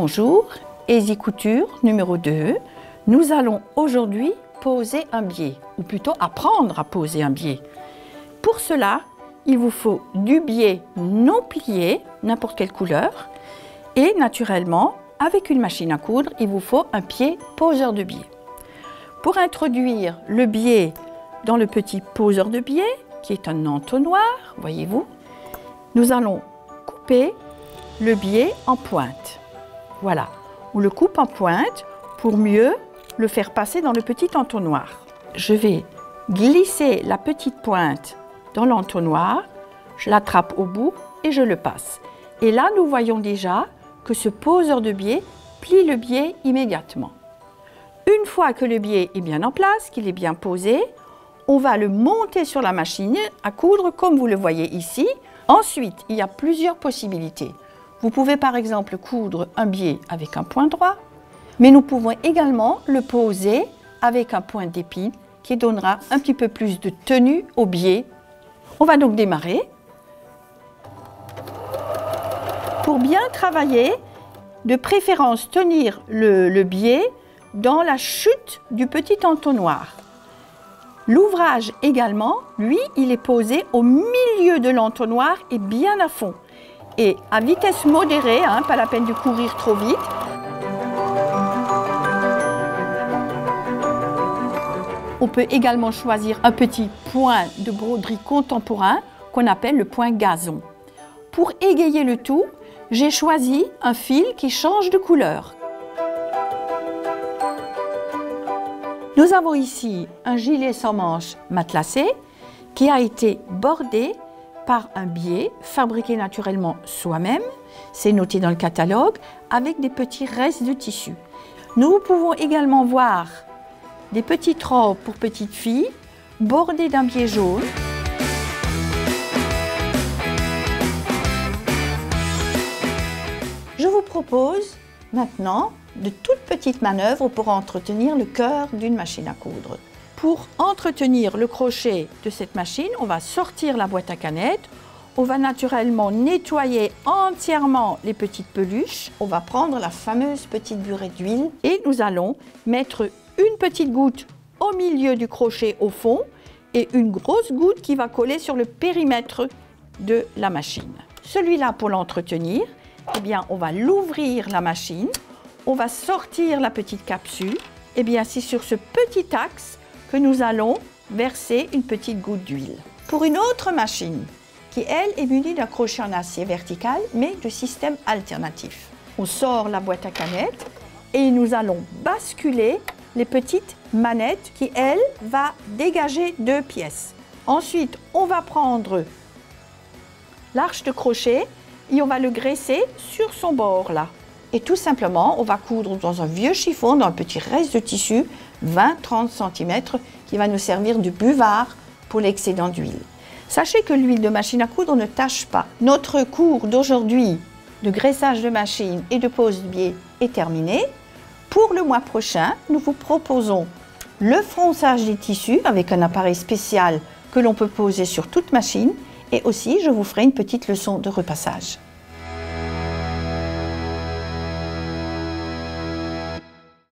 Bonjour, Easy Couture numéro 2. Nous allons aujourd'hui poser un biais, ou plutôt apprendre à poser un biais. Pour cela, il vous faut du biais non plié, n'importe quelle couleur, et naturellement, avec une machine à coudre, il vous faut un pied poseur de biais. Pour introduire le biais dans le petit poseur de biais, qui est un entonnoir, voyez-vous, nous allons couper le biais en pointe. Voilà, on le coupe en pointe pour mieux le faire passer dans le petit entonnoir. Je vais glisser la petite pointe dans l'entonnoir, je l'attrape au bout et je le passe. Et là, nous voyons déjà que ce poseur de biais plie le biais immédiatement. Une fois que le biais est bien en place, qu'il est bien posé, on va le monter sur la machine à coudre comme vous le voyez ici. Ensuite, il y a plusieurs possibilités. Vous pouvez par exemple coudre un biais avec un point droit, mais nous pouvons également le poser avec un point d'épine qui donnera un petit peu plus de tenue au biais. On va donc démarrer. Pour bien travailler, de préférence tenir le biais dans la chute du petit entonnoir. L'ouvrage également, lui, il est posé au milieu de l'entonnoir et bien à fond. Et à vitesse modérée, pas la peine de courir trop vite. On peut également choisir un petit point de broderie contemporain qu'on appelle le point gazon. Pour égayer le tout, j'ai choisi un fil qui change de couleur. Nous avons ici un gilet sans manches matelassé qui a été bordé par un biais fabriqué naturellement soi-même, c'est noté dans le catalogue, avec des petits restes de tissu. Nous pouvons également voir des petites robes pour petites filles bordées d'un biais jaune. Je vous propose maintenant de toutes petites manœuvres pour entretenir le cœur d'une machine à coudre. Pour entretenir le crochet de cette machine, on va sortir la boîte à canettes, on va naturellement nettoyer entièrement les petites peluches, on va prendre la fameuse petite burette d'huile et nous allons mettre une petite goutte au milieu du crochet au fond et une grosse goutte qui va coller sur le périmètre de la machine. Celui-là, pour l'entretenir, eh bien, on va l'ouvrir la machine, on va sortir la petite capsule. Eh bien, c'est sur ce petit axe que nous allons verser une petite goutte d'huile. Pour une autre machine, qui elle est munie d'un crochet en acier vertical, mais de système alternatif. On sort la boîte à canettes et nous allons basculer les petites manettes qui, elle, va dégager 2 pièces. Ensuite, on va prendre l'arche de crochet et on va le graisser sur son bord là. Et tout simplement, on va coudre dans un vieux chiffon, dans un petit reste de tissu, 20-30 cm, qui va nous servir de buvard pour l'excédent d'huile. Sachez que l'huile de machine à coudre ne tache pas. Notre cours d'aujourd'hui de graissage de machine et de pose de biais est terminé. Pour le mois prochain, nous vous proposons le fronçage des tissus avec un appareil spécial que l'on peut poser sur toute machine et aussi je vous ferai une petite leçon de repassage.